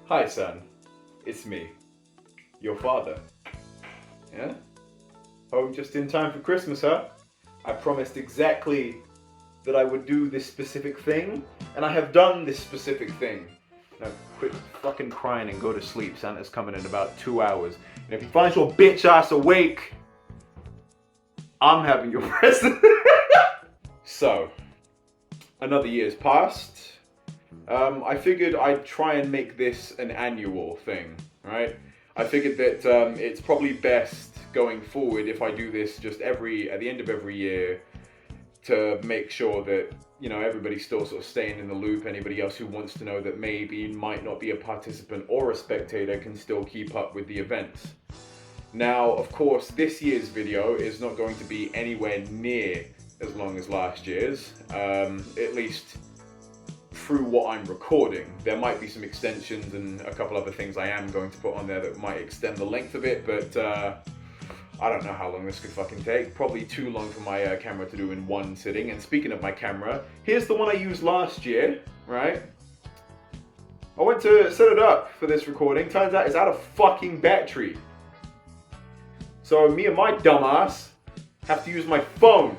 Hi son, it's me, your father. Yeah? Home just in time for Christmas, huh? I promised exactly that I would do this specific thing, and I have done this specific thing. Now quit fucking crying and go to sleep. Santa's coming in about 2 hours. And if he finds your bitch ass awake, I'm having your present. So, another year's passed. I figured I'd try and make this an annual thing, right? I figured that it's probably best going forward if I do this just at the end of every year to make sure that, you know, everybody's still sort of staying in the loop. Anybody else who wants to know that maybe might not be a participant or a spectator can still keep up with the events. Now, of course, this year's video is not going to be anywhere near as long as last year's, at least through what I'm recording. There might be some extensions and a couple other things I am going to put on there that might extend the length of it, but I don't know how long this could fucking take. Probably too long for my camera to do in one sitting. And speaking of my camera, here's the one I used last year, right? I went to set it up for this recording. Turns out it's out of fucking battery. So me and my dumbass have to use my phone,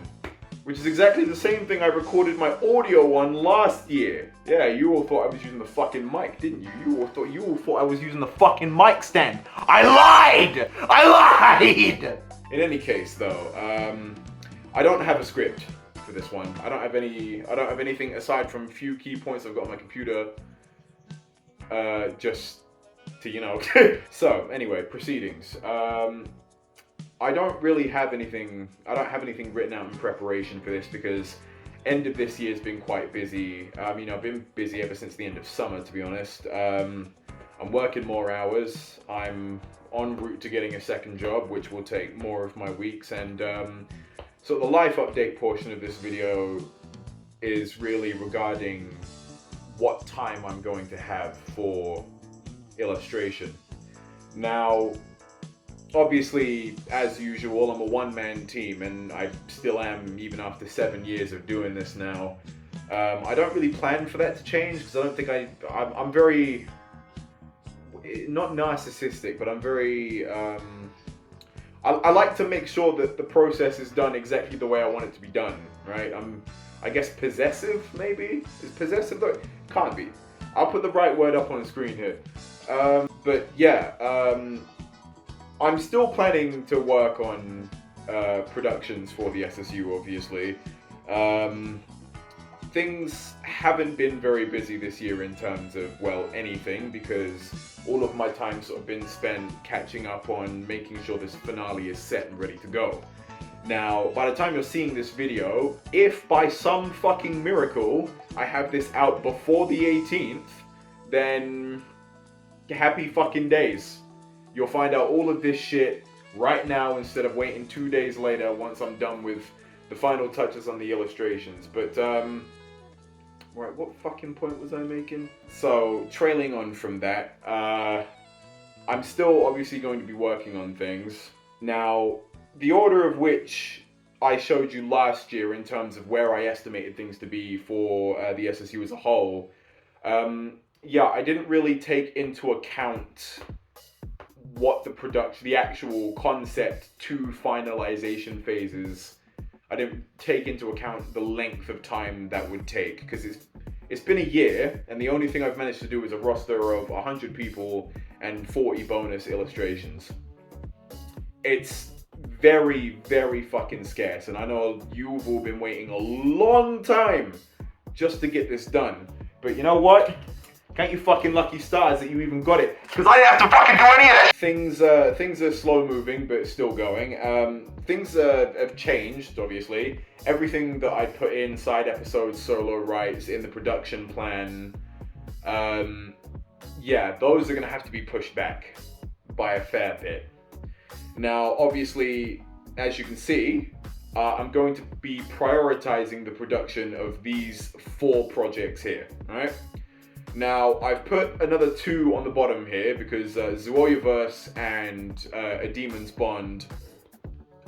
which is exactly the same thing I recorded my audio on last year. Yeah, you all thought I was using the fucking mic, didn't you? You all thought I was using the fucking mic stand. I lied! In any case, though, I don't have a script for this one. I don't have anything aside from a few key points I've got on my computer, just to, you know. So anyway, proceedings. I don't really have anything. I don't have anything written out in preparation for this because end of this year's been quite busy. You know, I've been busy ever since the end of summer, to be honest. I'm working more hours. I'm en route to getting a second job, which will take more of my weeks. And so the life update portion of this video is really regarding what time I'm going to have for illustration. Now, obviously, as usual, I'm a one-man team, and I still am, even after 7 years of doing this now. I don't really plan for that to change, because I don't think I'm very, not narcissistic, but I'm very, I like to make sure that the process is done exactly the way I want it to be done, right? I guess possessive, maybe? Is possessive though? Can't be. I'll put the right word up on the screen here. But yeah, I'm still planning to work on productions for the SSU, obviously. Things haven't been very busy this year in terms of, well, anything, because all of my time's sort of been spent catching up on making sure this finale is set and ready to go. Now, by the time you're seeing this video, if by some fucking miracle I have this out before the 18th, then happy fucking days. You'll find out all of this shit right now instead of waiting 2 days later once I'm done with the final touches on the illustrations. But, right, what fucking point was I making? So, trailing on from that, I'm still obviously going to be working on things. Now, the order of which I showed you last year in terms of where I estimated things to be for the SSU as a whole, yeah, I didn't really take into account what the actual concept to finalization phases. I didn't take into account the length of time that would take, because it's been a year, and the only thing I've managed to do is a roster of 100 people and 40 bonus illustrations. It's very, very fucking scarce, and I know you've all been waiting a long time just to get this done. But you know what? Can't you fucking lucky stars that you even got it? Because I didn't have to fucking do any of that! Things are slow moving, but still going. Things have changed, obviously. Everything that I put in, side episodes, solo writes, in the production plan, yeah, those are gonna have to be pushed back by a fair bit. Now, obviously, as you can see, I'm going to be prioritizing the production of these 4 projects here, alright? Now, I've put another 2 on the bottom here because Zooyaverse and A Demon's Bond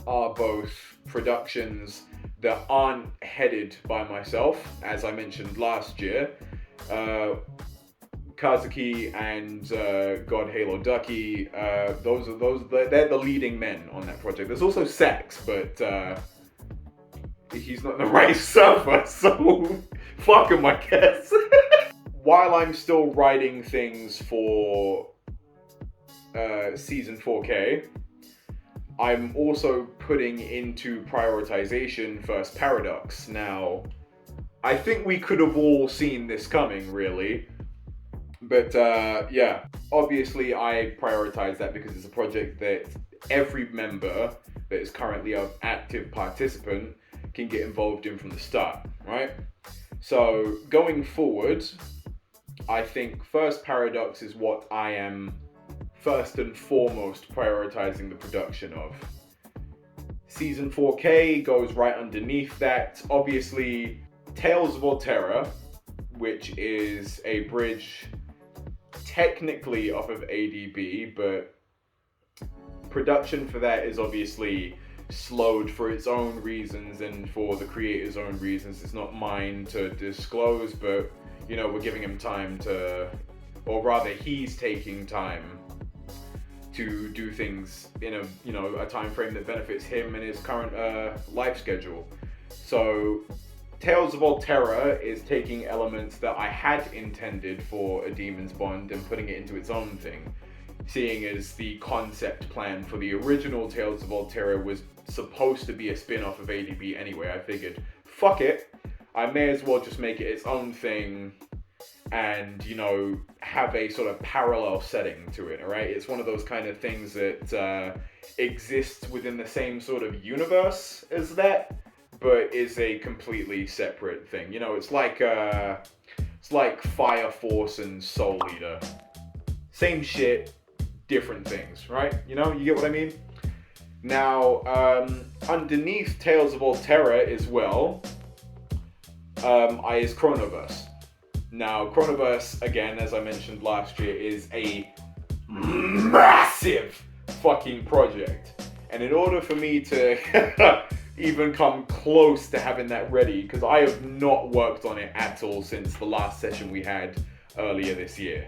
are both productions that aren't headed by myself, as I mentioned last year. Kazuki and God Halo Ducky. They're the leading men on that project. There's also Sax, but he's not the right surfer, so fuck him, I guess. While I'm still writing things for Season 4K, I'm also putting into prioritization First Paradox. Now, I think we could have all seen this coming, really. But yeah, obviously I prioritize that because it's a project that every member that is currently an active participant can get involved in from the start, right? So going forward, I think First Paradox is what I am first and foremost prioritizing the production of. Season 4K goes right underneath that. Obviously, Tales of Alterra, which is a bridge technically off of ADB, but production for that is obviously slowed for its own reasons and for the creator's own reasons. It's not mine to disclose, but you know, we're giving him time to, or rather he's taking time to do things in a time frame that benefits him and his current life schedule. So Tales of Alterra is taking elements that I had intended for A Demon's Bond and putting it into its own thing. Seeing as the concept plan for the original Tales of Alterra was supposed to be a spin-off of ADB anyway, I figured, fuck it, I may as well just make it its own thing and, you know, have a sort of parallel setting to it, alright? It's one of those kind of things that exists within the same sort of universe as that, but is a completely separate thing. You know, it's like Fire Force and Soul Eater. Same shit, different things, right? You know, you get what I mean? Now, underneath Tales of Alterra as well, is Chronoverse. Now, Chronoverse, again, as I mentioned last year, is a massive fucking project. And in order for me to even come close to having that ready, because I have not worked on it at all since the last session we had earlier this year.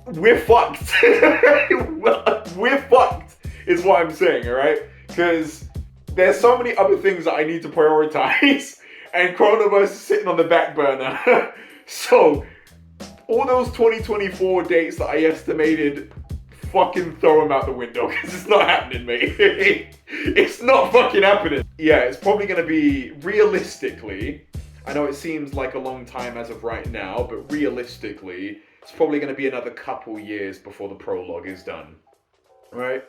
We're fucked. We're fucked, is what I'm saying, alright? Because there's so many other things that I need to prioritize, and Chronoverse is sitting on the back burner. So, all those 2024 dates that I estimated, fucking throw them out the window, because it's not happening, mate. It's not fucking happening. Yeah, it's probably going to be, realistically, I know it seems like a long time as of right now, but realistically, it's probably going to be another couple years before the prologue is done. Right?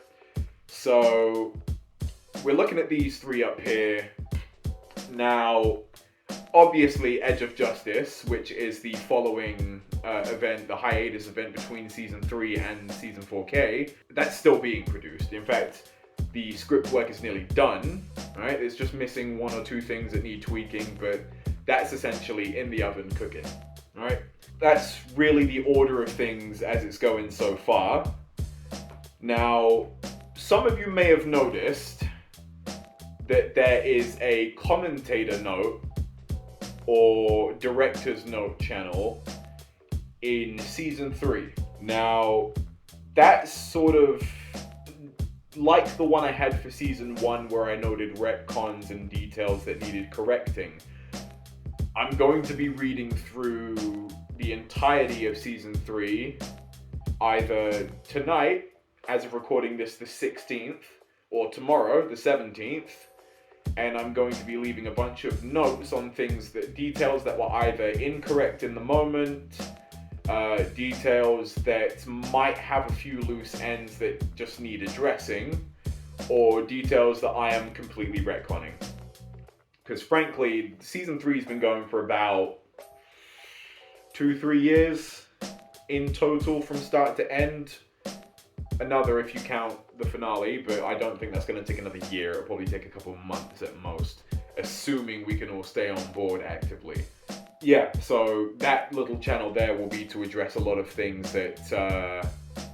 So, we're looking at these three up here. Now, obviously, Edge of Justice, which is the following event, the hiatus event between Season 3 and Season 4K, that's still being produced. In fact, the script work is nearly done, right? It's just missing one or two things that need tweaking, but that's essentially in the oven cooking, right? That's really the order of things as it's going so far. Now, some of you may have noticed that there is a commentator note or director's note channel in Season 3. Now, that's sort of like the one I had for Season 1 where I noted retcons and details that needed correcting. I'm going to be reading through the entirety of Season 3 either tonight, as of recording this the 16th, or tomorrow, the 17th, and I'm going to be leaving a bunch of notes on details that were either incorrect in the moment, details that might have a few loose ends that just need addressing, or details that I am completely retconning. Because frankly, Season 3's been going for about 2-3 years in total from start to end. Another if you count the finale, but I don't think that's going to take another year. It'll probably take a couple of months at most, assuming we can all stay on board actively. Yeah, so that little channel there will be to address a lot of things that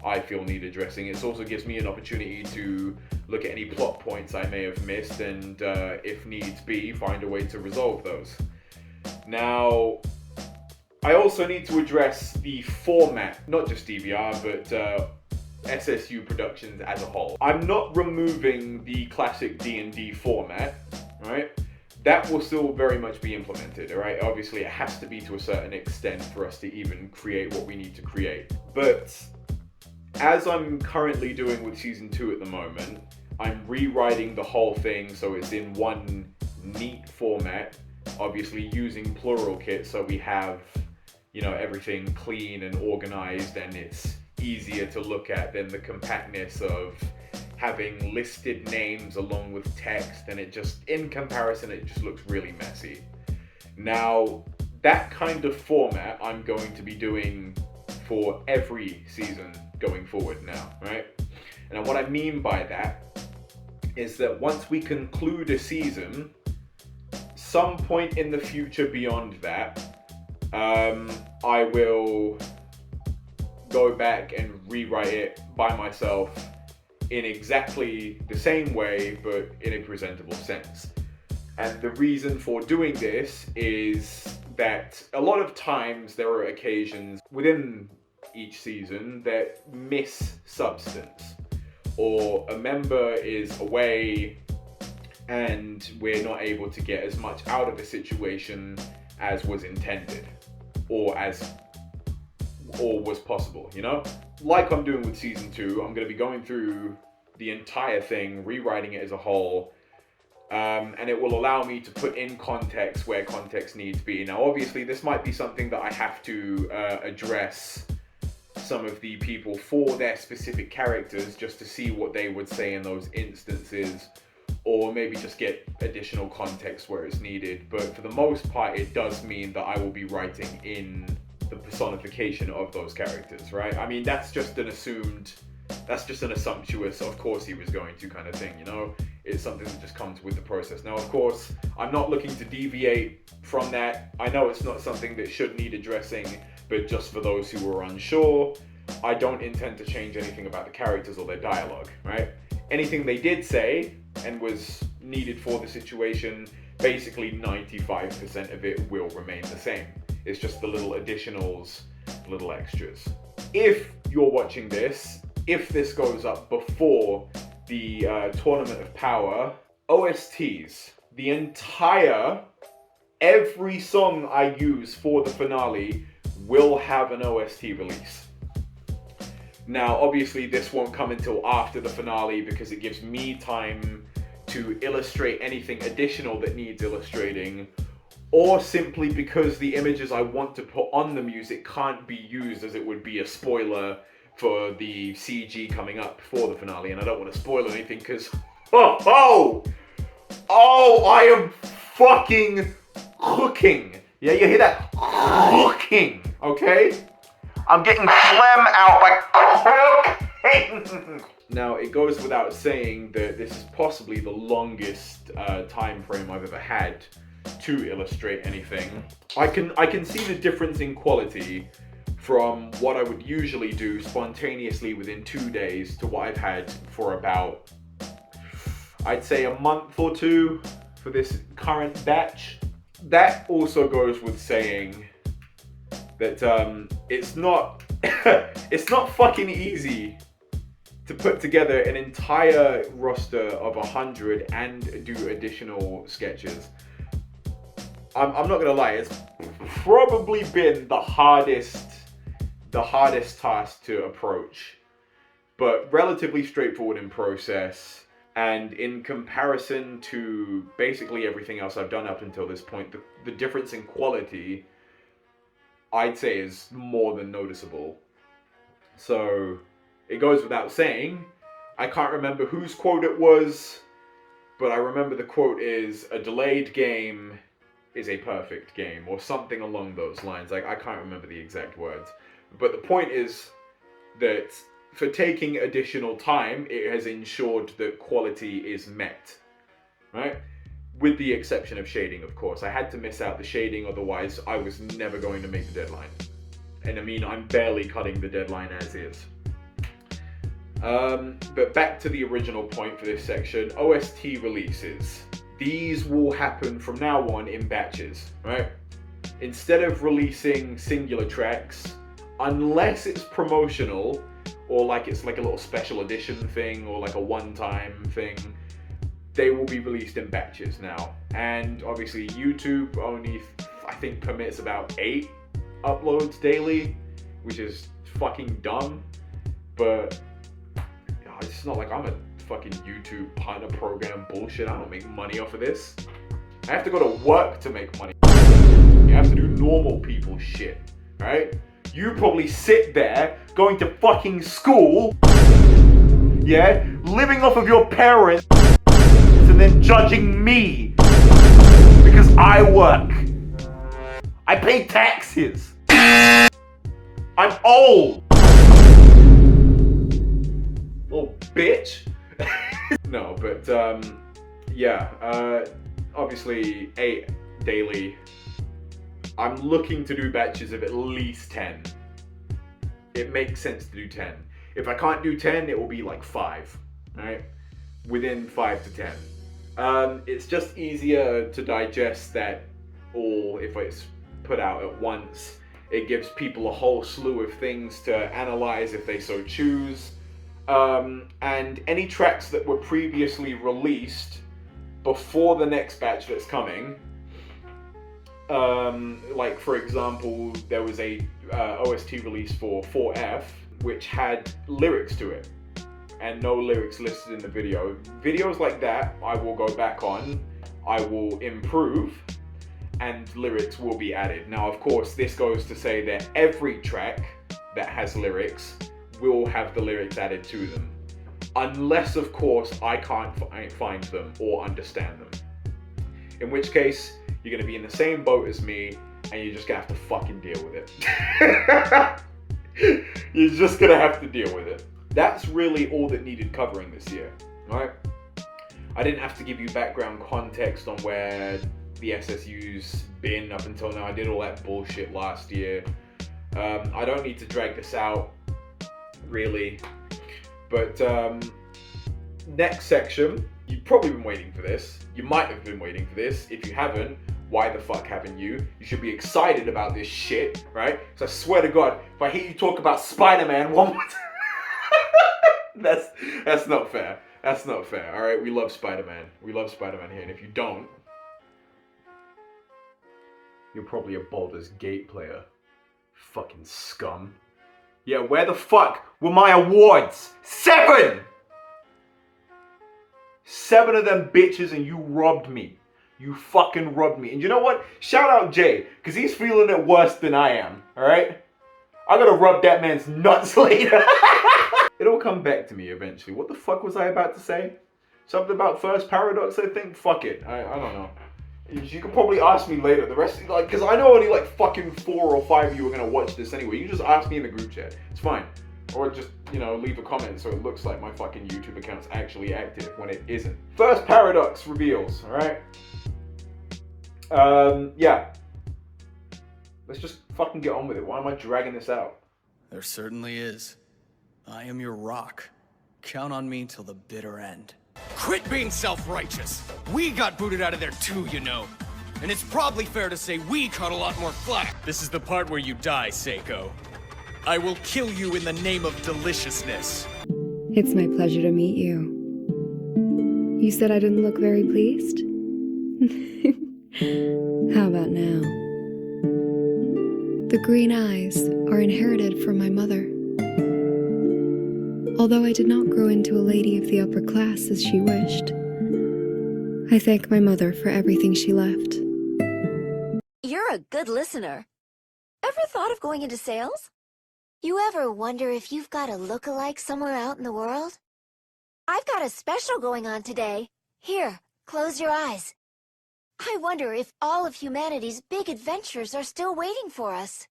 I feel need addressing. It also gives me an opportunity to look at any plot points I may have missed and, if needs be, find a way to resolve those. Now, I also need to address the format, not just DVR, but SSU Productions as a whole. I'm not removing the classic D&D format, right? That will still very much be implemented, all right? Obviously, it has to be to a certain extent for us to even create what we need to create. But as I'm currently doing with Season 2 at the moment, I'm rewriting the whole thing so it's in one neat format, obviously using plural kit so we have, you know, everything clean and organized and it's easier to look at than the compactness of having listed names along with text, and it just, in comparison, it just looks really messy. Now, that kind of format I'm going to be doing for every season going forward now, right? And what I mean by that is that once we conclude a season, some point in the future beyond that, I will go back and rewrite it by myself in exactly the same way, but in a presentable sense. And the reason for doing this is that a lot of times there are occasions within each season that miss substance, or a member is away and we're not able to get as much out of a situation as was intended, or was possible, you know? Like I'm doing with Season 2, I'm going to be going through the entire thing, rewriting it as a whole, and it will allow me to put in context where context needs to be. Now, obviously, this might be something that I have to address some of the people for their specific characters just to see what they would say in those instances, or maybe just get additional context where it's needed. But for the most part, it does mean that I will be writing in the personification of those characters, right? I mean, that's just an assumptuous, of course he was going to kind of thing, you know? It's something that just comes with the process. Now, of course, I'm not looking to deviate from that. I know it's not something that should need addressing, but just for those who are unsure, I don't intend to change anything about the characters or their dialogue, right? Anything they did say and was needed for the situation, basically 95% of it will remain the same. It's just the little additionals, little extras. If you're watching this, if this goes up before the Tournament of Power, OSTs, every song I use for the finale will have an OST release. Now, obviously, this won't come until after the finale because it gives me time to illustrate anything additional that needs illustrating, or simply because the images I want to put on the music can't be used as it would be a spoiler for the CG coming up for the finale, and I don't want to spoil anything because, I am fucking cooking. Yeah, you hear that? Cooking, okay? I'm getting phlegm out by cooking. Now, it goes without saying that this is possibly the longest time frame I've ever had to illustrate anything. I can see the difference in quality from what I would usually do spontaneously within 2 days to what I've had for about, I'd say, a month or two for this current batch. That also goes with saying that it's not it's not fucking easy to put together an entire roster of 100 and do additional sketches. I'm not gonna lie, it's probably been the hardest task to approach, but relatively straightforward in process, and in comparison to basically everything else I've done up until this point, the difference in quality, I'd say, is more than noticeable. So it goes without saying, I can't remember whose quote it was, but I remember the quote is, "A delayed game is a perfect game," or something along those lines. Like, I can't remember the exact words. But the point is that for taking additional time, it has ensured that quality is met, right? With the exception of shading, of course. I had to miss out the shading, otherwise I was never going to make the deadline. And I mean, I'm barely cutting the deadline as is. But back to the original point for this section, OST releases. These will happen from now on in batches, right? instead of releasing singular tracks, unless it's promotional or like it's like a little special edition thing or like a one-time thing, they will be released in batches now. And obviously YouTube only, I think, permits about 8 uploads daily, which is fucking dumb. But it's not like I'm a fucking YouTube partner program bullshit. I don't make money off of this. I have to go to work to make money. You have to do normal people shit, right? You probably sit there going to fucking school, yeah, living off of your parents, and then judging me because I work. I pay taxes. I'm old. Little bitch. No, but yeah, obviously 8 daily. I'm looking to do batches of at least 10. It makes sense to do 10. If I can't do 10, it will be like 5, right? Within 5 to 10. It's just easier to digest that all if it's put out at once. It gives people a whole slew of things to analyze if they so choose. And any tracks that were previously released before the next batch that's coming, like for example, there was a OST release for 4F which had lyrics to it and no lyrics listed in the video. Videos like that I will go back on, I will improve, and lyrics will be added. Now of course this goes to say that every track that has lyrics will have the lyrics added to them, unless of course I can't find them or understand them, in which case you're gonna be in the same boat as me and you're just gonna have to fucking deal with it. You're just gonna have to deal with it. That's really all that needed covering this year, right? I didn't have to give you background context on where the SSU's been up until now. I did all that bullshit last year. I don't need to drag this out, really. But next section, you've probably been waiting for this. You might have been waiting for this. If you haven't, why the fuck haven't you? You should be excited about this shit, right? So I swear to God, if I hear you talk about Spider-Man one more time, that's not fair. That's not fair, all right? We love Spider-Man. We love Spider-Man here, and if you don't, you're probably a Baldur's Gate player. Fucking scum. Yeah, where the fuck were my awards? 7! 7 of them bitches and you robbed me. You fucking robbed me. And you know what? Shout out Jay, because he's feeling it worse than I am, alright? I gotta rub that man's nuts later. It'll come back to me eventually. What the fuck was I about to say? Something about First Paradox, I think? Fuck it. I don't know. You can probably ask me later. The rest, like, because I know only like fucking 4 or 5 of you are gonna watch this anyway. You just ask me in the group chat. It's fine. Or just, you know, leave a comment so it looks like my fucking YouTube account's actually active when it isn't. First Paradox reveals, alright? Yeah. Let's just fucking get on with it. Why am I dragging this out? There certainly is. I am your rock. Count on me till the bitter end. Quit being self-righteous. We got booted out of there too, you know. And it's probably fair to say we caught a lot more flack. This is the part where you die, Seiko. I will kill you in the name of deliciousness. It's my pleasure to meet you. You said I didn't look very pleased? How about now? The green eyes are inherited from my mother. Although I did not grow into a lady of the upper class as she wished, I thank my mother for everything she left. You're a good listener. Ever thought of going into sales? You ever wonder if you've got a look-alike somewhere out in the world? I've got a special going on today. Here, close your eyes. I wonder if all of humanity's big adventures are still waiting for us.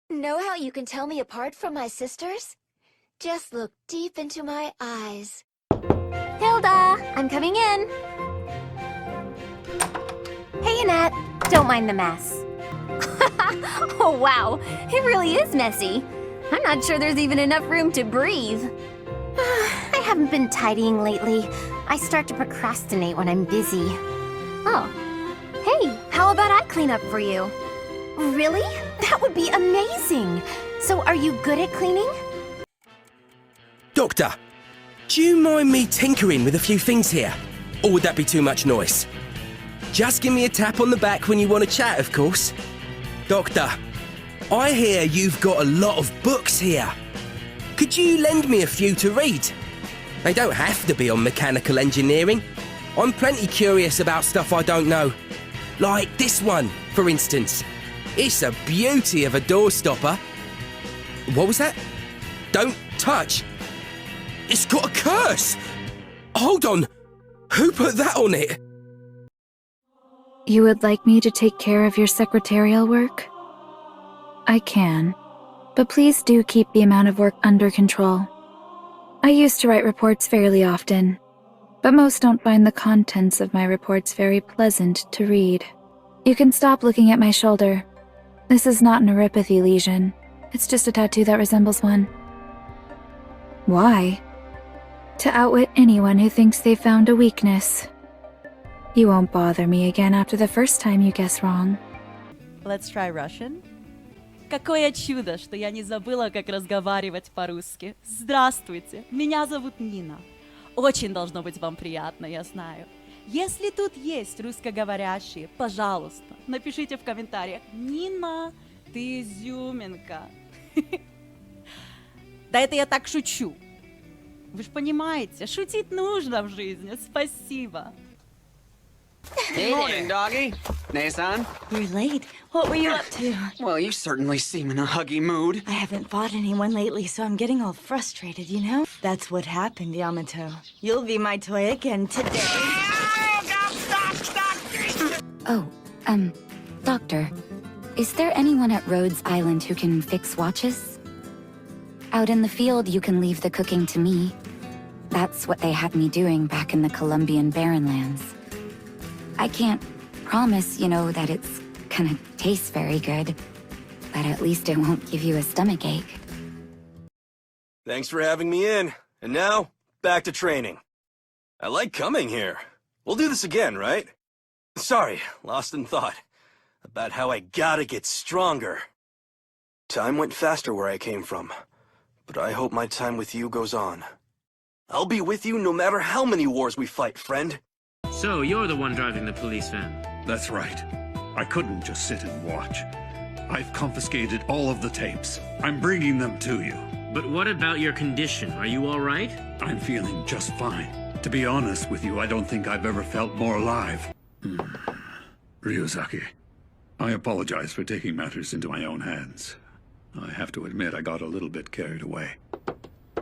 Know how you can tell me apart from my sisters? Just look deep into my eyes. Hilda, I'm coming in. Hey, Annette. Don't mind the mess. Oh, wow. It really is messy. I'm not sure there's even enough room to breathe. I haven't been tidying lately. I start to procrastinate when I'm busy. Oh. Hey, how about I clean up for you? Really? That would be amazing. So are you good at cleaning? Doctor, do you mind me tinkering with a few things here? Or would that be too much noise? Just give me a tap on the back when you want to chat, of course. Doctor, I hear you've got a lot of books here. Could you lend me a few to read? They don't have to be on mechanical engineering. I'm plenty curious about stuff I don't know. Like this one, for instance. It's a beauty of a door stopper. What was that? Don't touch. It's got a curse. Hold on. Who put that on it? You would like me to take care of your secretarial work? I can, but please do keep the amount of work under control. I used to write reports fairly often, but most don't find the contents of my reports very pleasant to read. You can stop looking at my shoulder. This is not a neuropathy lesion. It's just a tattoo that resembles one. Why? To outwit anyone who thinks they've found a weakness. You won't bother me again after the first time you guess wrong. Let's try Russian. Какое чудо, что я не забыла, как разговаривать по-русски. Здравствуйте, меня зовут Нина. Очень должно быть вам приятно, я знаю. Если тут есть русскоговорящие, пожалуйста, напишите в комментариях: Нина, ты изюминка. Да это я так шучу. Вы же понимаете, шутить нужно в жизни. Спасибо. Good morning, doggy. Nason? You're late. What were you up to? Well, you certainly seem in a huggy mood. I haven't fought anyone lately, so I'm getting all frustrated, you know? That's what happened, Yamato. You'll be my toy again today. Oh, Doctor, is there anyone at Rhodes Island who can fix watches? Out in the field, you can leave the cooking to me. That's what they had me doing back in the Colombian Barren Lands. I can't promise, you know, that it's gonna taste very good, but at least it won't give you a stomachache. Thanks for having me in. And now, back to training. I like coming here. We'll do this again, right? Sorry, lost in thought. About how I gotta get stronger. Time went faster where I came from. But I hope my time with you goes on. I'll be with you no matter how many wars we fight, friend. So, you're the one driving the police van? That's right. I couldn't just sit and watch. I've confiscated all of the tapes. I'm bringing them to you. But what about your condition? Are you all right? I'm feeling just fine. To be honest with you, I don't think I've ever felt more alive. Ryuzaki, I apologize for taking matters into my own hands. I have to admit I got a little bit carried away.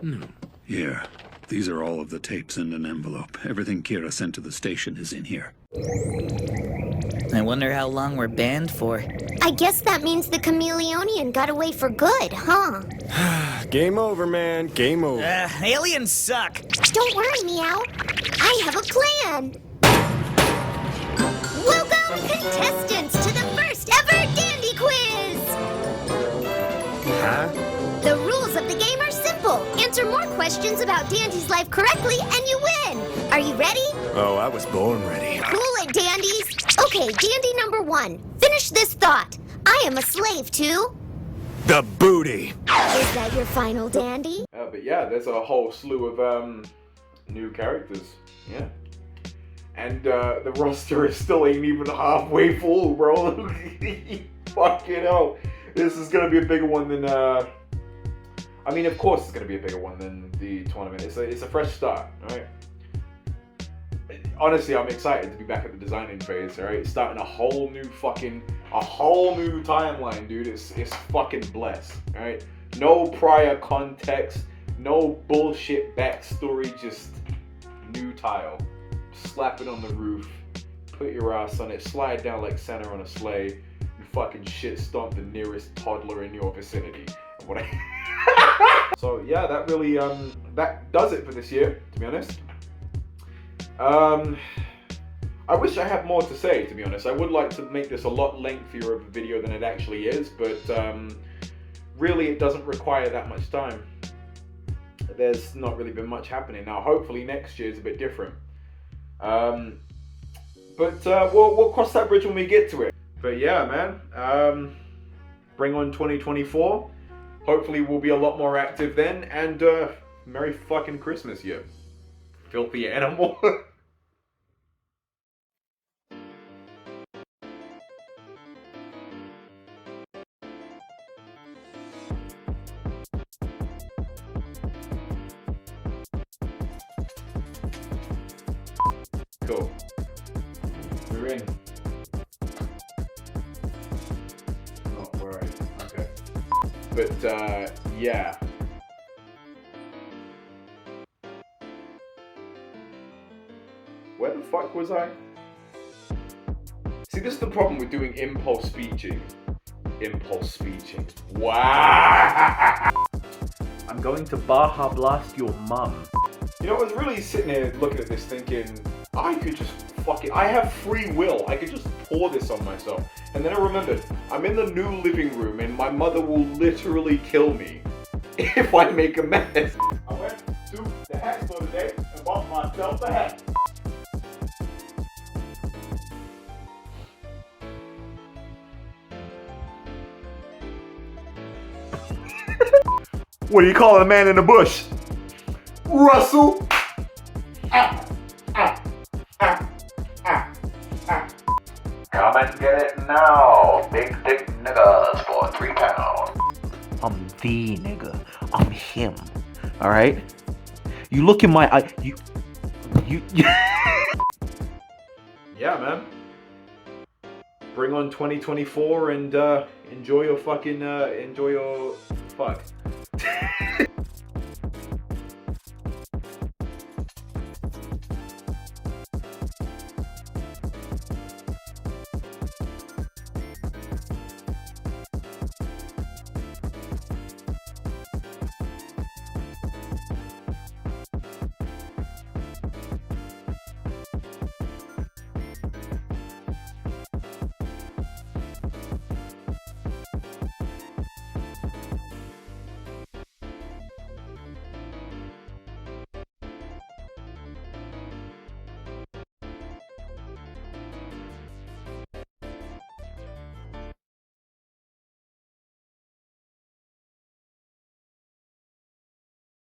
No. Here. These are all of the tapes in an envelope. Everything Kira sent to the station is in here. I wonder how long we're banned for. I guess that means the Chameleonian got away for good, huh? Game over, man. Game over. Aliens suck. Don't worry, Meow. I have a plan. Welcome, contestants, to the first ever Dandy Quiz! Huh? The rules of the game are simple. Answer more questions about Dandy's life correctly and you win. Are you ready? Oh, I was born ready. Cool it, Dandies. Okay, Dandy number 1. Finish this thought. I am a slave to... the booty. Is that your final, Dandy? But yeah, there's a whole slew of new characters. Yeah. And the roster is still ain't even halfway full, bro. Fucking hell. This is going to be a bigger one than... I mean, of course it's going to be a bigger one than the tournament. It's a fresh start, right? Honestly, I'm excited to be back at the designing phase, alright? Starting a whole new timeline, dude. It's fucking blessed, alright? No prior context, no bullshit backstory, just new tile. Slap it on the roof, put your ass on it, slide down like Santa on a sleigh, and fucking shit stomp the nearest toddler in your vicinity. What So yeah, that really that does it for this year, to be honest. I wish I had more to say, to be honest. I would like to make this a lot lengthier of a video than it actually is, but really it doesn't require that much time. There's not really been much happening. Now hopefully next year is a bit different. But we'll cross that bridge when we get to it. But yeah, man. bring on 2024. Hopefully we'll be a lot more active then, and Merry fucking Christmas, you filthy animal. Cool. We're in. Not worried. Okay. But, yeah. Where the fuck was I? See, this is the problem with doing impulse speeching. Impulse speeching. Wow! I'm going to Baja Blast your mum. You know, I was really sitting here looking at this thinking, I could just fucking, I have free will. I could just pour this on myself. And then I remembered, I'm in the new living room and my mother will literally kill me if I make a mess. I went to the hat store today and bought myself a hat. What do you call a man in the bush? Russell! Ah, ah, ah, ah, ah. Come and get it now. Big dick niggas for £3. I'm the nigga. I'm him. Alright? You look in my eye. You. Yeah, man. Bring on 2024 and enjoy your fucking fuck.